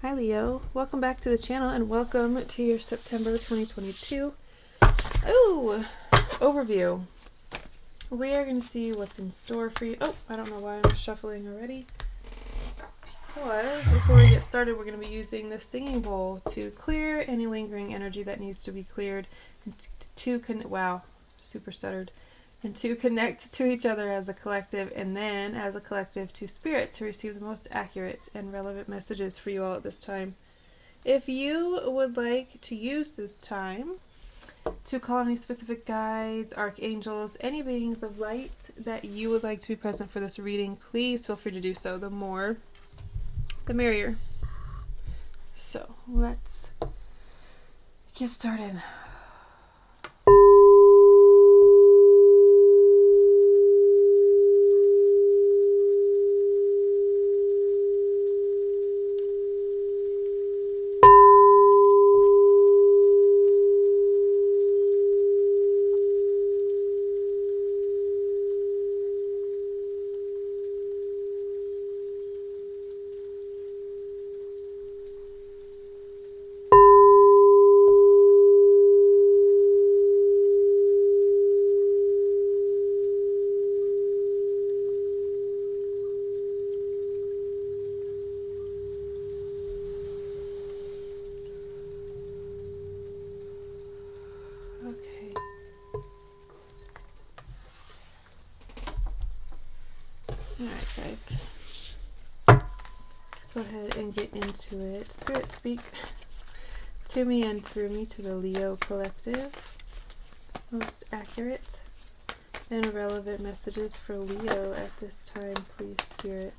Hi Leo, welcome back to the channel and welcome to your September 2022 overview. We are going to see what's in store for you. Oh, I don't know why I'm shuffling already. Because before we get started, we're going to be using this singing bowl to clear any lingering energy that needs to be cleared and to connect to each other as a collective, and then as a collective to spirit to receive the most accurate and relevant messages for you all at this time. If you would like to use this time to call any specific guides, archangels, any beings of light that you would like to be present for this reading, please feel free to do so. The more, the merrier. So let's get started. Alright guys, let's go ahead and get into it. Spirit, speak to me and through me to the Leo collective. Most accurate and relevant messages for Leo at this time, please, Spirit.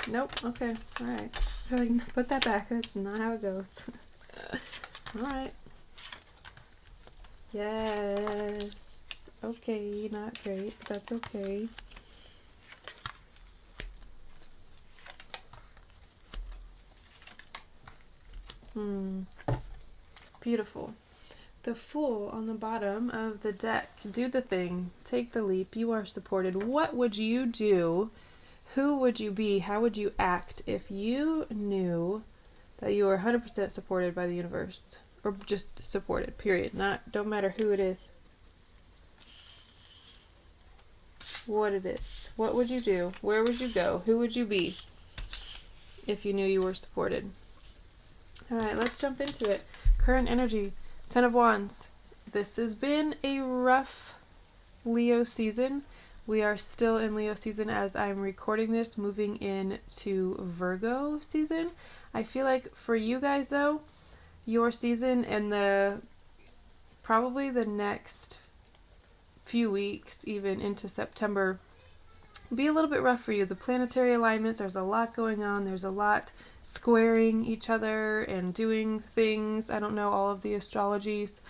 Nope. Okay. Alright. Put that back. That's not how it goes. Alright. Yes. Okay. Not great, but that's okay. Beautiful. The Fool on the bottom of the deck. Do the thing. Take the leap. You are supported. What would you do? Who would you be? How would you act if you knew that you were 100% supported by the universe? Or just supported, period. Don't matter who it is. What it is. What would you do? Where would you go? Who would you be if you knew you were supported? Alright, let's jump into it. Current energy. 10 of Wands. This has been a rough Leo season. We are still in Leo season as I'm recording this, moving into Virgo season. I feel like for you guys though, your season and probably the next few weeks, even into September, be a little bit rough for you. The planetary alignments, there's a lot going on. There's a lot squaring each other and doing things. I don't know all of the astrologies,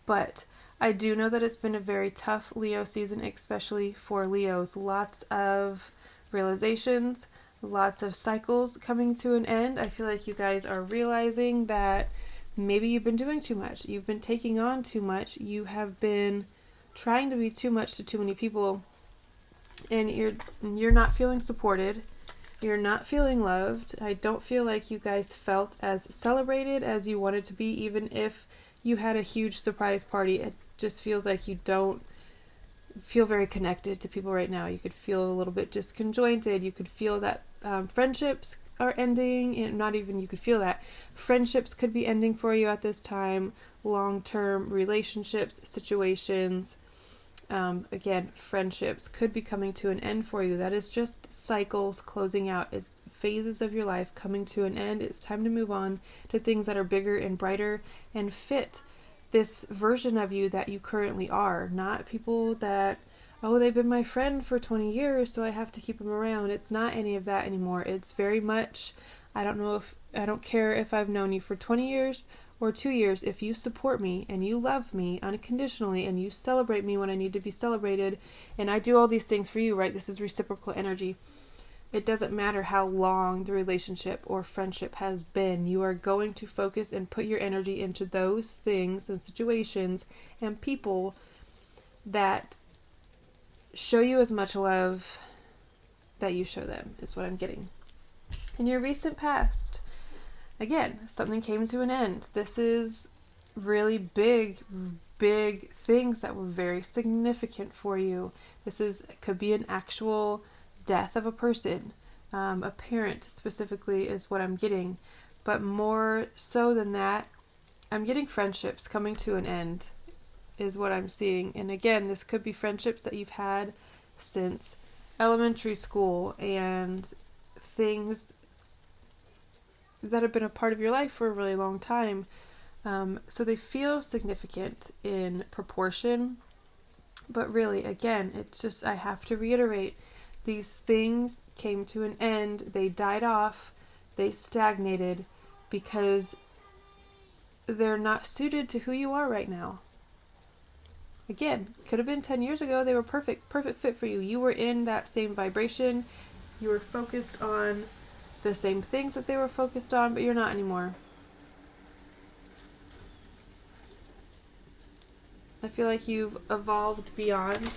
but I do know that it's been a very tough Leo season, especially for Leos. Lots of realizations, lots of cycles coming to an end. I feel like you guys are realizing that maybe you've been doing too much. You've been taking on too much. You have been trying to be too much to too many people, and you're not feeling supported. You're not feeling loved. I don't feel like you guys felt as celebrated as you wanted to be, even if you had a huge surprise party. It just feels like you don't feel very connected to people right now. You could feel a little bit disconjointed. You could feel that friendships are ending, and not even you could feel that. Friendships could be ending for you at this time. Long-term relationships, situations, again, friendships could be coming to an end for you. That is just cycles closing out. It's phases of your life coming to an end. It's time to move on to things that are bigger and brighter and fit this version of you that you currently are. Not people that, oh, they've been my friend for 20 years, so I have to keep them around. It's not any of that anymore. It's very much, I don't care if I've known you for 20 years or 2 years. If you support me and you love me unconditionally and you celebrate me when I need to be celebrated, and I do all these things for you, right? This is reciprocal energy. It doesn't matter how long the relationship or friendship has been. You are going to focus and put your energy into those things and situations and people that show you as much love that you show them, is what I'm getting. In your recent past, again, something came to an end. This is really big things that were very significant for you. Could be an actual death of a person. A parent specifically is what I'm getting. But more so than that, I'm getting friendships coming to an end is what I'm seeing. And again, this could be friendships that you've had since elementary school and things that have been a part of your life for a really long time. So they feel significant in proportion. But really, again, it's just, I have to reiterate, these things came to an end. They died off. They stagnated because they're not suited to who you are right now. Again, could have been 10 years ago. They were perfect fit for you. You were in that same vibration. You were focused on the same things that they were focused on, but you're not anymore. I feel like you've evolved beyond.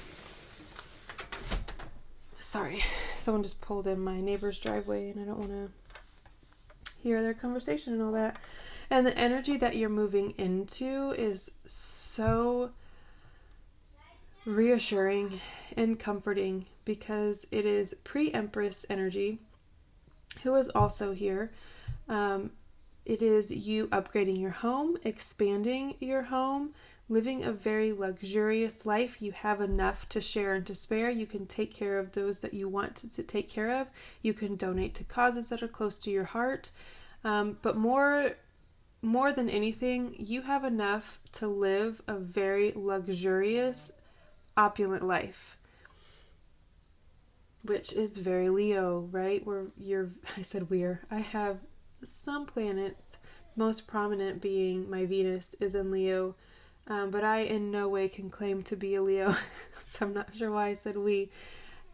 Sorry, someone just pulled in my neighbor's driveway and I don't want to hear their conversation and all that. And the energy that you're moving into is so reassuring and comforting because it is pre-Empress energy, who is also here. It is you upgrading your home, expanding your home, living a very luxurious life. You have enough to share and to spare. You can take care of those that you want to take care of. You can donate to causes that are close to your heart. But more than anything, you have enough to live a very luxurious, opulent life, which is very Leo, right? I have some planets, most prominent being my Venus is in Leo, but I in no way can claim to be a Leo, so I'm not sure why I said we.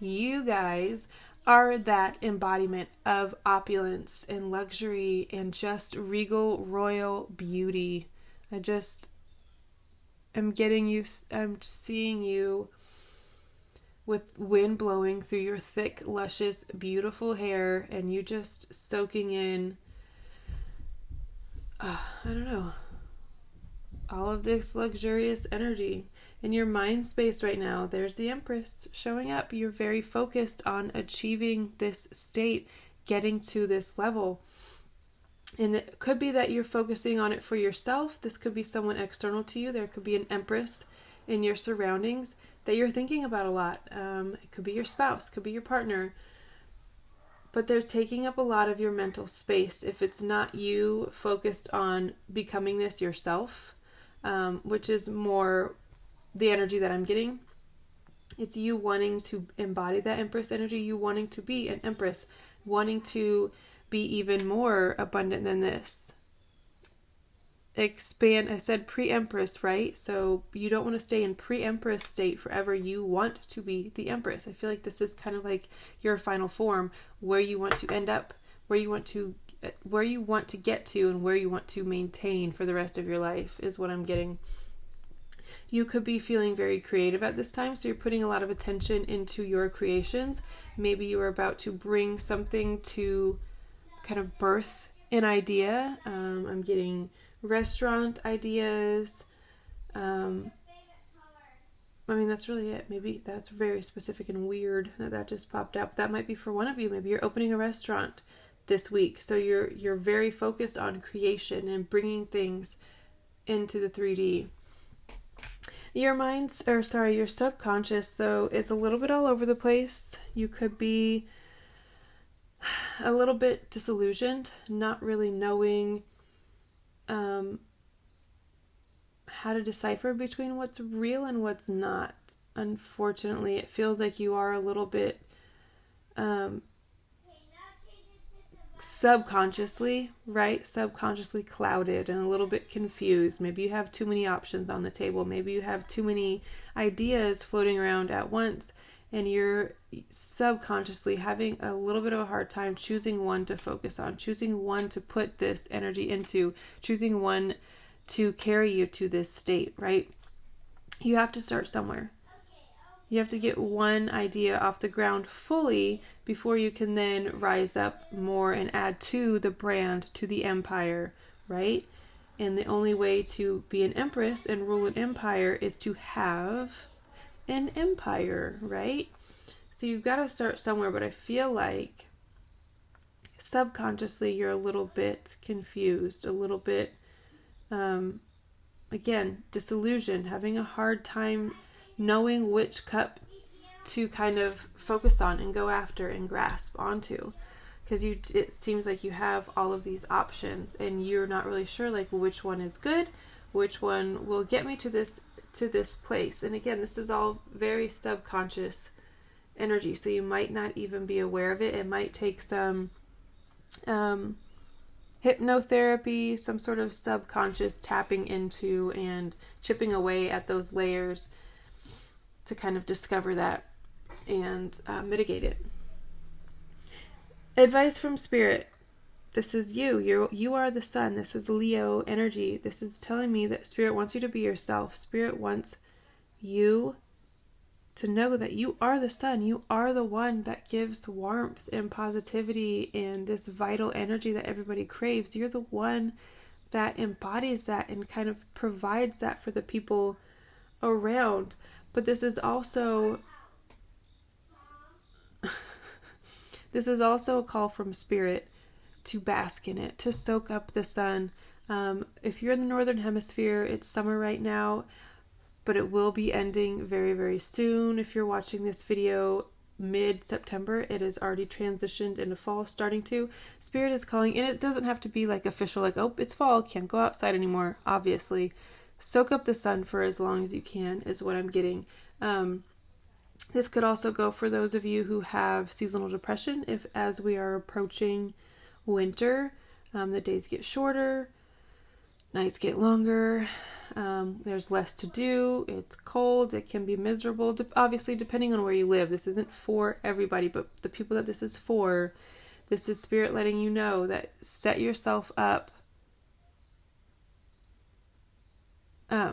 You guys are that embodiment of opulence and luxury and just regal royal beauty. I'm seeing you with wind blowing through your thick, luscious, beautiful hair, and you just soaking in, all of this luxurious energy. In your mind space right now, there's the Empress showing up. You're very focused on achieving this state, getting to this level. And it could be that you're focusing on it for yourself. This could be someone external to you. There could be an Empress in your surroundings that you're thinking about a lot. It could be your spouse, could be your partner. But they're taking up a lot of your mental space if it's not you focused on becoming this yourself, which is more the energy that I'm getting. It's you wanting to embody that Empress energy, you wanting to be an Empress, wanting to be even more abundant than this. Expand. I said pre-Empress, right? So you don't want to stay in pre-Empress state forever. You want to be the Empress. I feel like this is kind of like your final form, where you want to end up, where you want to get to, and where you want to maintain for the rest of your life is what I'm getting. You could be feeling very creative at this time, so you're putting a lot of attention into your creations. Maybe you are about to bring something to kind of birth an idea. I'm getting restaurant ideas. That's really it. Maybe that's very specific and weird that just popped up. That might be for one of you. Maybe you're opening a restaurant this week, so you're very focused on creation and bringing things into the 3D. Your subconscious, though, is a little bit all over the place. You could be a little bit disillusioned, not really knowing how to decipher between what's real and what's not. Unfortunately, it feels like you are a little bit subconsciously clouded and a little bit confused. Maybe you have too many options on the table. Maybe you have too many ideas floating around at once, and you're subconsciously having a little bit of a hard time choosing one to focus on, choosing one to put this energy into, choosing one to carry you to this state, right? You have to start somewhere. You have to get one idea off the ground fully before you can then rise up more and add to the brand, to the empire, right? And the only way to be an empress and rule an empire is to have an empire, right? So you've got to start somewhere, but I feel like subconsciously you're a little bit confused, a little bit, again, disillusioned, having a hard time knowing which cup to kind of focus on and go after and grasp onto. Because it seems like you have all of these options and you're not really sure like which one is good, which one will get me to this place. And again, this is all very subconscious energy, so you might not even be aware of it. It might take some hypnotherapy, some sort of subconscious tapping into and chipping away at those layers to kind of discover that and mitigate it. Advice from Spirit. This is you. You are the sun. This is Leo energy. This is telling me that Spirit wants you to be yourself. Spirit wants you to know that you are the sun. You are the one that gives warmth and positivity and this vital energy that everybody craves. You're the one that embodies that and kind of provides that for the people around. But this is also a call from Spirit to bask in it, to soak up the sun. If you're in the Northern Hemisphere, it's summer right now, but it will be ending very, very soon. If you're watching this video mid-September, it is already transitioned into fall, starting to. Spirit is calling, and it doesn't have to be like official, like, oh, it's fall, can't go outside anymore, obviously. Soak up the sun for as long as you can is what I'm getting. This could also go for those of you who have seasonal depression. If as we are approaching winter, the days get shorter, nights get longer, there's less to do, it's cold, it can be miserable, obviously depending on where you live. This isn't for everybody, but the people that this is for, this is Spirit letting you know that set yourself up.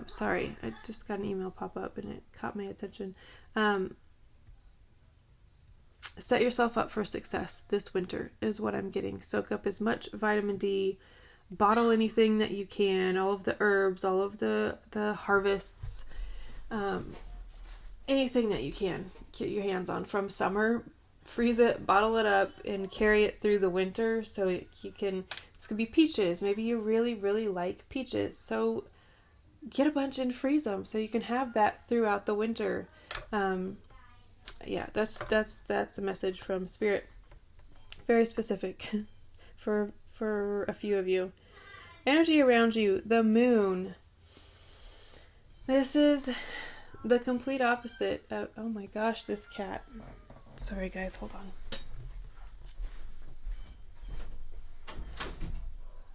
Sorry, I just got an email pop up and it caught my attention. Set yourself up for success this winter is what I'm getting. Soak up as much vitamin D, bottle anything that you can, all of the herbs, all of the harvests, anything that you can get your hands on from summer. Freeze it, bottle it up, and carry it through the winter so you can, this could be peaches. Maybe you really, really like peaches. So get a bunch and freeze them so you can have that throughout the winter. Yeah, that's the message from Spirit. Very specific for a few of you. Energy around you, the moon. This is the complete opposite of, oh my gosh, this cat. Sorry guys, hold on.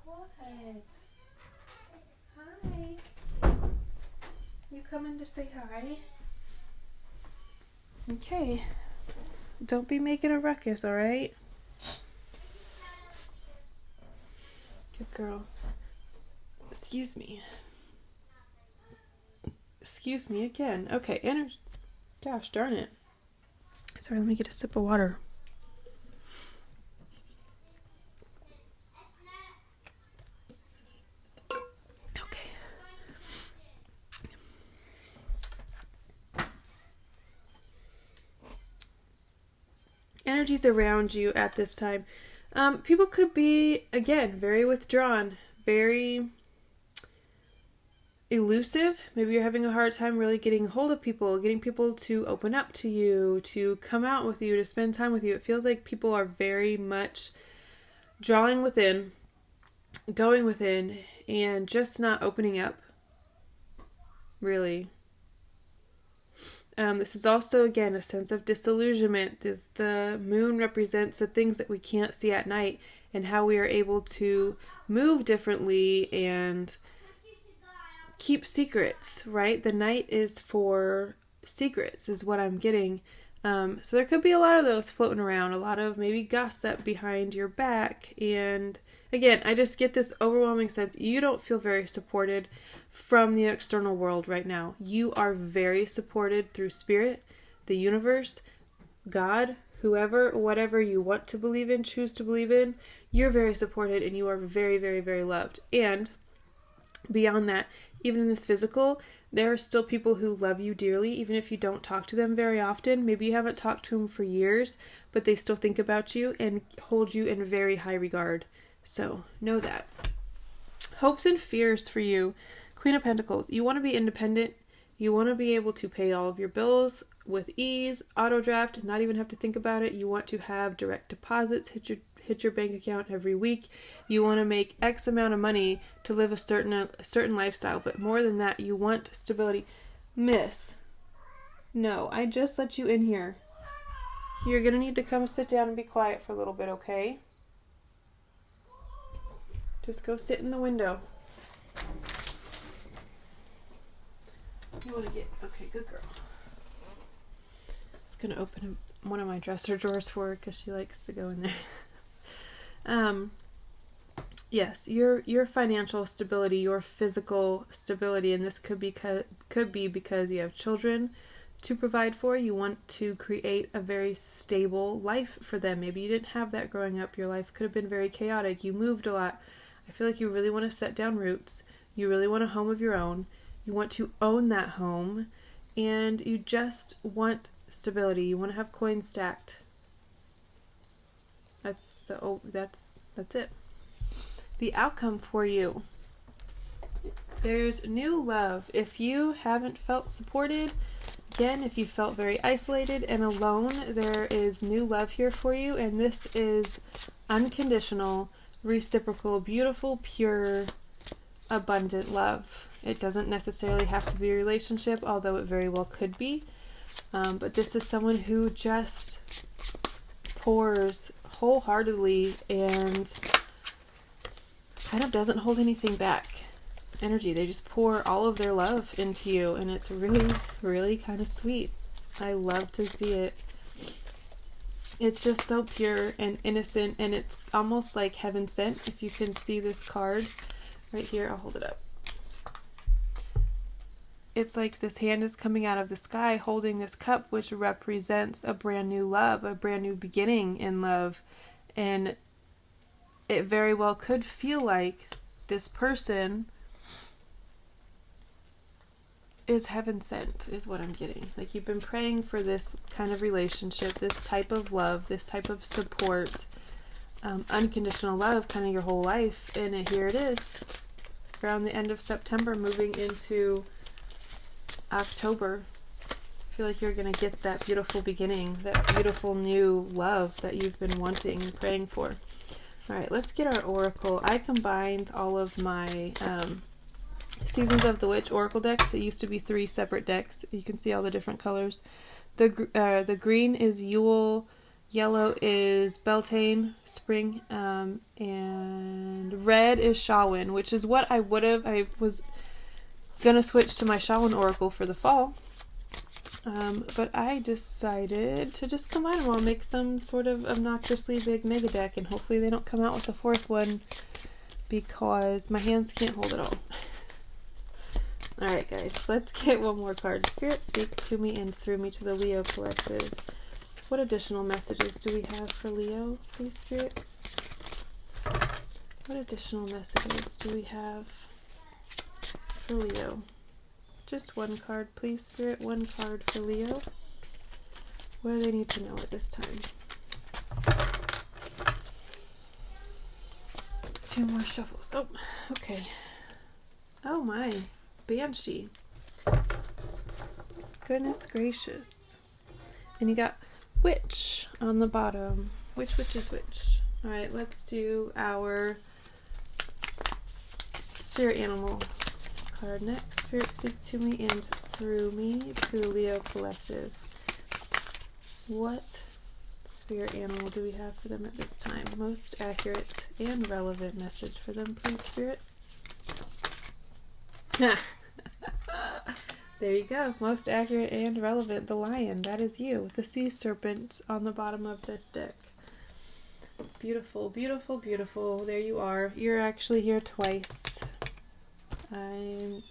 What? Hi. You coming to say hi? Okay. Don't be making a ruckus, alright? Good girl. Excuse me. Excuse me again. Okay, gosh darn it. Sorry, let me get a sip of water. Okay. Energies around you at this time. People could be, again, very withdrawn, very elusive. Maybe you're having a hard time really getting hold of people, getting people to open up to you, to come out with you, to spend time with you. It feels like people are very much drawing within, going within, and just not opening up, really. This is also, again, a sense of disillusionment. The moon represents the things that we can't see at night and how we are able to move differently and keep secrets, right? The night is for secrets, is what I'm getting. So there could be a lot of those floating around, a lot of maybe gossip behind your back. And again, I just get this overwhelming sense you don't feel very supported from the external world right now. You are very supported through spirit, the universe, God, whoever, whatever you want to believe in, choose to believe in. You're very supported and you are very, very, very loved. And beyond that, even in this physical, there are still people who love you dearly, even if you don't talk to them very often. Maybe you haven't talked to them for years, but they still think about you and hold you in very high regard. So know that. Hopes and fears for you. Queen of Pentacles. You want to be independent. You want to be able to pay all of your bills with ease, auto draft, not even have to think about it. You want to have direct deposits hit your bank account every week. You want to make X amount of money to live a certain lifestyle, but more than that, you want stability. Miss, no, I just let you in here. You're going to need to come sit down and be quiet for a little bit, okay? Just go sit in the window. You want to get, okay, good girl. I was going to open one of my dresser drawers for her because she likes to go in there. Yes, your financial stability, your physical stability, and this could be because you have children to provide for. You want to create a very stable life for them. Maybe you didn't have that growing up. Your life could have been very chaotic. You moved a lot. I feel like you really want to set down roots. You really want a home of your own. You want to own that home, and you just want stability. You want to have coins stacked. That's it. The outcome for you. There's new love. If you haven't felt supported, again, if you felt very isolated and alone, there is new love here for you, and this is unconditional, reciprocal, beautiful, pure, abundant love. It doesn't necessarily have to be a relationship, although it very well could be. But this is someone who just pours wholeheartedly and kind of doesn't hold anything back. Energy. They just pour all of their love into you, and it's really, really kind of sweet. I love to see it. It's just so pure and innocent, and it's almost like heaven sent. If you can see this card right here, I'll hold it up. It's like this hand is coming out of the sky holding this cup, which represents a brand new love, a brand new beginning in love. And it very well could feel like this person is heaven sent, is what I'm getting. Like you've been praying for this kind of relationship, this type of love, this type of support, unconditional love kind of your whole life. And here it is. Around the end of September, moving into October. I feel like you're going to get that beautiful beginning, that beautiful new love that you've been wanting and praying for. Alright, let's get our oracle. I combined all of my Seasons of the Witch oracle decks. It used to be 3 separate decks. You can see all the different colors. The green is Yule, yellow is Beltane, spring, and red is Shawin, which is what I was gonna switch to my Shawin oracle for the fall. But I decided to just combine them all, make some sort of obnoxiously big mega deck, and hopefully they don't come out with a 4th one because my hands can't hold it all. Alright guys, let's get one more card. Spirit, speak to me and through me to the Leo collective. What additional messages do we have for Leo, please, Spirit? What additional messages do we have for Leo? Just one card, please, Spirit. One card for Leo. What do they need to know at this time? 2 more shuffles. Oh, okay. Oh my. Banshee. Goodness gracious. And you got Witch on the bottom. Which witch is which? Alright, let's do our spirit animal card next. Spirit, speak to me and through me to the Leo collective. What spirit animal do we have for them at this time? Most accurate and relevant message for them, please, Spirit. There you go. Most accurate and relevant. The lion. That is you. The sea serpent on the bottom of this deck. Beautiful, beautiful, beautiful. There you are. You're actually here twice. I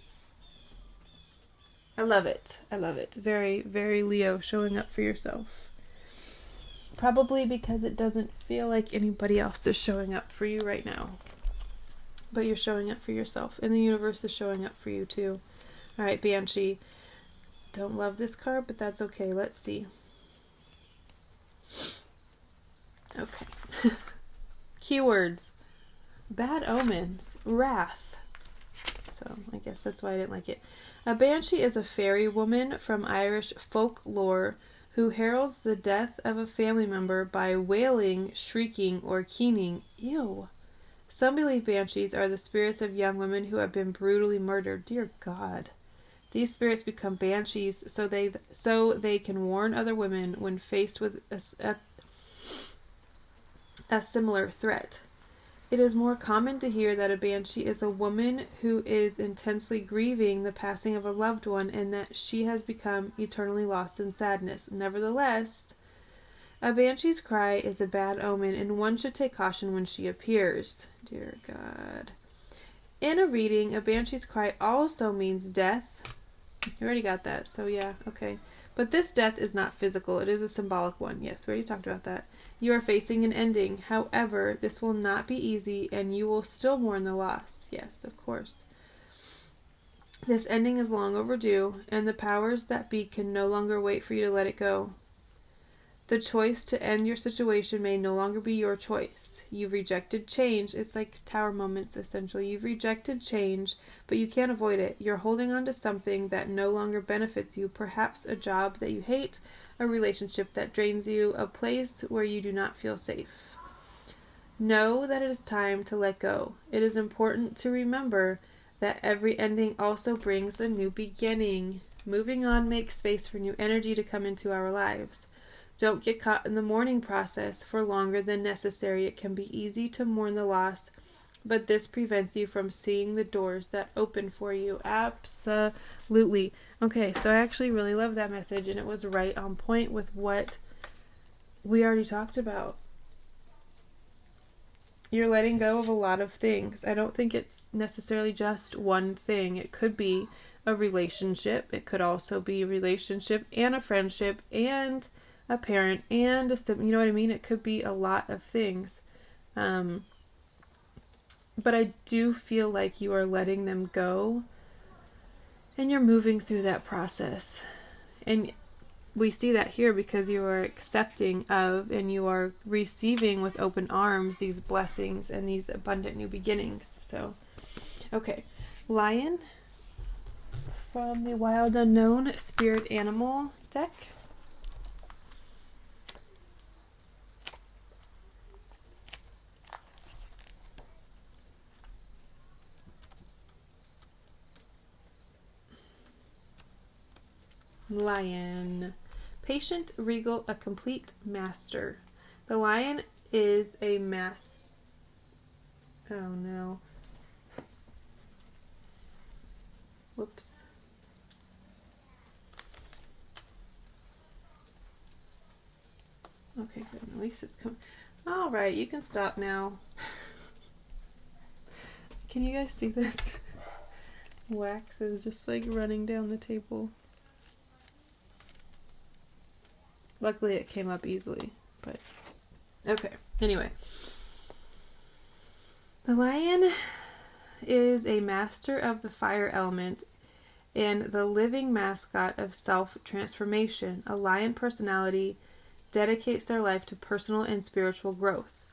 love it. I love it. Very, very Leo, showing up for yourself. Probably because it doesn't feel like anybody else is showing up for you right now. But you're showing up for yourself. And the universe is showing up for you too. Alright, Banshee. Don't love this card, but that's okay. Let's see. Okay. Keywords. Bad omens. Wrath. So, I guess that's why I didn't like it. A banshee is a fairy woman from Irish folklore who heralds the death of a family member by wailing, shrieking, or keening. Ew. Some believe banshees are the spirits of young women who have been brutally murdered. Dear God. These spirits become banshees so they can warn other women when faced with a similar threat. It is more common to hear that a banshee is a woman who is intensely grieving the passing of a loved one and that she has become eternally lost in sadness. Nevertheless, a banshee's cry is a bad omen and one should take caution when she appears. Dear God. In a reading, a banshee's cry also means death. You already got that, so yeah, okay. But this death is not physical. It is a symbolic one. Yes, we already talked about that. You are facing an ending. However, this will not be easy and you will still mourn the loss. Yes, of course. This ending is long overdue and the powers that be can no longer wait for you to let it go. The choice to end your situation may no longer be your choice. You've rejected change. It's like tower moments, essentially. You've rejected change, but you can't avoid it. You're holding on to something that no longer benefits you, perhaps a job that you hate, a relationship that drains you, a place where you do not feel safe. Know that it is time to let go. It is important to remember that every ending also brings a new beginning. Moving on makes space for new energy to come into our lives. Don't get caught in the mourning process for longer than necessary. It can be easy to mourn the loss, but this prevents you from seeing the doors that open for you. Absolutely. Okay, so I actually really love that message, and it was right on point with what we already talked about. You're letting go of a lot of things. I don't think it's necessarily just one thing. It could be a relationship. It could also be a relationship and a friendship and a parent and you know what I mean? It could be a lot of things. But I do feel like you are letting them go and you're moving through that process. And we see that here because you are accepting of and you are receiving with open arms these blessings and these abundant new beginnings. So, okay. Lion from the Wild Unknown Spirit Animal deck. Lion. Patient, regal, a complete master. The lion is a Oh no. Whoops. Okay, good. At least it's come. Alright, you can stop now. Can you guys see this? Wax is just like running down the table. Luckily it came up easily, but okay. Anyway. The lion is a master of the fire element and the living mascot of self-transformation. A lion personality dedicates their life to personal and spiritual growth.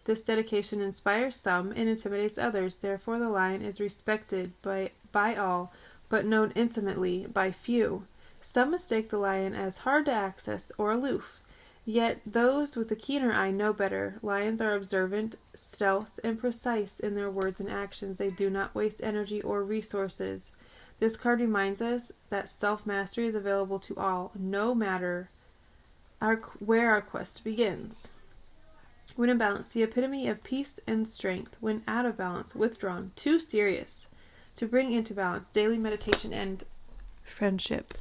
This dedication inspires some and intimidates others. Therefore, the lion is respected by all, but known intimately by few. Some mistake the lion as hard to access or aloof, yet those with a keener eye know better. Lions are observant, stealth, and precise in their words and actions. They do not waste energy or resources. This card reminds us that self-mastery is available to all, no matter where our quest begins. When in balance, the epitome of peace and strength. When out of balance, withdrawn, too serious to bring into balance. Daily meditation and friendship.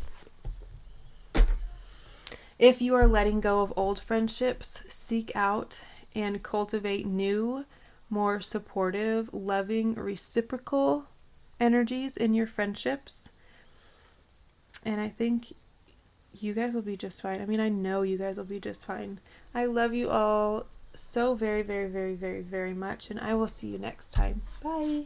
If you are letting go of old friendships, seek out and cultivate new, more supportive, loving, reciprocal energies in your friendships. And I think you guys will be just fine. I mean, I know you guys will be just fine. I love you all so very, very, very, very, very much, and I will see you next time. Bye.